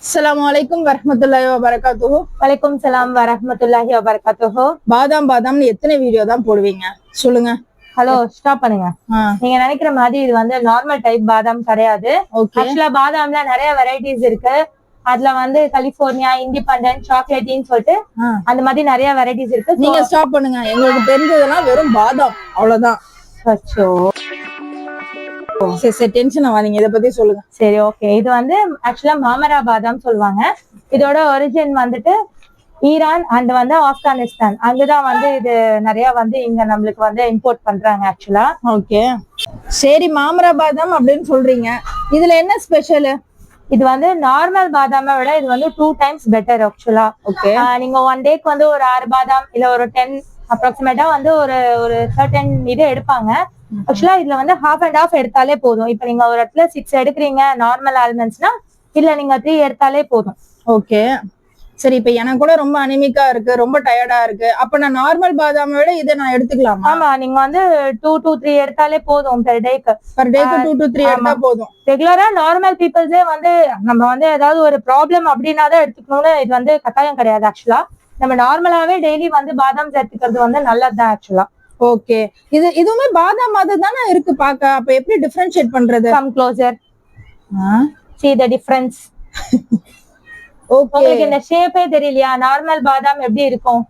Assalamualaikum warahmatullahi wabarakatuh. வலைக்கும் வரஹ்மத்துல்லாஹி வபரகாத்துஹு. பாதாம் எத்தனை வீடியோ தான் போடுவீங்க சொல்லுங்க. ஹலோ ஸ்டாப் பண்ணுங்க. நீங்க நினைக்கிற மாதிரி இது வந்து நார்மல் டைப் பாதாம் கிடையாது. ஆக்சுவலா பாதாம்ல நிறைய வெரைட்டிஸ் இருக்கு. அதுல வந்து கலிபோர்னியா, இண்டிபெண்டன்ட், சாக்லேட்டின்னு சொல்லிட்டு அந்த மாதிரி நிறைய வெரைட்டிஸ் இருக்கு. நீங்க ஸ்டாப் பண்ணுங்க. எங்களுக்கு தெரிஞ்சதெல்லாம் வெறும் பாதாம் அவ்வளவுதான். அச்சோ சரி டென்ஷன் ஆகாதீங்க, இதை பத்தி சொல்லுங்க. சரி ஓகே. இது வந்து ஆக்சுவலா மாமரா பாதாம் சொல்லுவாங்க. இதோட ஒரிஜின் வந்துட்டு ஈரான் அண்ட் வந்து ஆப்கானிஸ்தான், அங்கதான் வந்து இது நிறைய வந்து இங்க நம்மளுக்கு வந்து இம்போர்ட் பண்றாங்க ஆக்சுவலா. ஓகே சரி, மாமரா பாதாம் அப்படின்னு சொல்றீங்க, இதுல என்ன ஸ்பெஷல்? இது வந்து நார்மல் பாதாமை விட இது வந்து 2 times பெட்டர் ஆக்சுவலா. ஓகே, நீங்க ஒன் டேக்கு வந்து ஒரு 6 பாதாம் இல்ல ஒரு 10 அப்ராக்சிமேட்டா வந்து ஒரு சர்டன் இது எடுப்பாங்க. ஆக்சுவலா இதுல வந்து ஹாஃப் அண்ட் ஹாஃப் எடுத்தாலே போதும். இப்ப நீங்க ஒரு இடத்துல 6 எடுக்கிறீங்க நார்மல் ஆல்மண்ட்ஸ்னா, இல்ல நீங்க 3 எடுத்தாலே போதும். ஓகே சரி, இப்ப எனக்கு கூட ரொம்ப அனிமிக்கா இருக்கு, ரொம்ப டயர்டா இருக்கு, அப்ப நான் நார்மல் பாதாமை விட இதை நான் எடுத்துக்கலாமா? ஆமா, நீங்க வந்து 2 to 3 எடுத்தாலே போதும் பெர் டேக்கு. 2 to 3 எடுத்தா போதும். ரெகுலரா நார்மல் பீப்புள்ஸே வந்து நம்ம வந்து ஏதாவது ஒரு ப்ராப்ளம் அப்படின்னா தான் எடுத்துக்கணும்னு இது வந்து கட்டாயம் கிடையாது. ஆக்சுவலா நம்ம நார்மலாவே டெய்லி வந்து பாதாம் சேர்த்துக்கிறது வந்து நல்லதுதான் ஆக்சுவலா. ஓகே, இதுவுமே பாதாம் மாதிரி தானே இருக்கு பாக்க, அப்ப எப்படி டிஃபரன்ஷியேட் பண்றது? Come closer, see the difference. Okay, உங்களுக்கு இந்த ஷேப்பே தெரியலையா நார்மல் பாதாம் எப்படி இருக்கும்?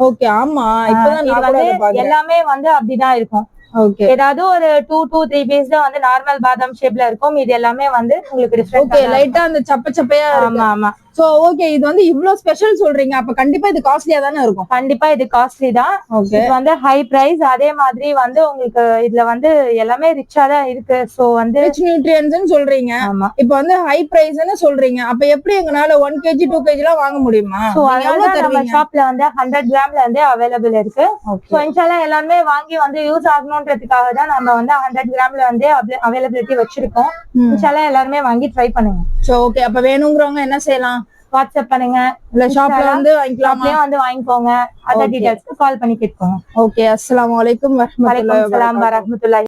ஓகே ஆமா, இப்பதான் நான் கூட பாக்குறேன். எல்லாமே வந்து அப்படிதான் இருக்கும். ஓகே, ஏதாவது ஒரு 2 to 3 பீஸ் தான் வந்து நார்மல் பாதாம் ஷேப்ல இருக்கும். இது எல்லாமே வந்து உங்களுக்கு டிஃபரண்ட். ஓகே, லைட்டா அந்த சப்பையா இருக்கு. ஆமா ஆமா. சோ ஓகே, இது வந்து இவ்ளோ ஸ்பெஷல் சொல்றீங்க, அப்ப கண்டிப்பா இது காஸ்ட்லியா தானே இருக்கும்? கண்டிப்பா இது காஸ்ட்லி தான். ஓகே, இது வந்து ஹை பிரைஸ். அதே மாதிரி வந்து உங்களுக்கு இதுல வந்து எல்லாமே ரிச்சா தான் இருக்கு. சோ வந்து ரிச் நியூட்ரியன்ட்ஸ் சொல்றீங்க. ஆமா, இப்போ வந்து ஹை பிரைஸ்னு சொல்றீங்க, அப்ப எப்படி எங்கனால 1 kg 2 kg எல்லாம் வாங்க முடியுமா? சோ அதனால நம்ம ஷாப்ல வந்து 100 கிராம்ல வந்து அவைலபிள் இருக்கு. சோ இன்ஷால்லா எல்லாருமே வாங்கி வந்து யூஸ் ஆகணும்ன்றதுக்காக தான் நம்ம வந்து 100 கிராம்ல வந்து அவைலபிலிட்டி வச்சிருக்கோம். இன்ஷால்லா எல்லாருமே வாங்கி ட்ரை பண்ணுங்க. சோ ஓகே, அப்ப வேணும்ங்கறவங்க என்ன செய்யலாம்? வாட்ஸ்அப் பண்ணுங்க, இல்ல ஷாப்ல வந்து வாங்கிக்கலாமா? ஷாப்லயே வந்து வாங்கிக்கோங்க. அதர் டீடைல்ஸ்க்கு கால் பண்ணி கேட்கோங்க. ஓகே, அஸ்ஸலாமு அலைக்கும் வரஹ்மத்துல்லாஹி வலைக்கும் சலாம் வரஹ்மத்துல்லாஹி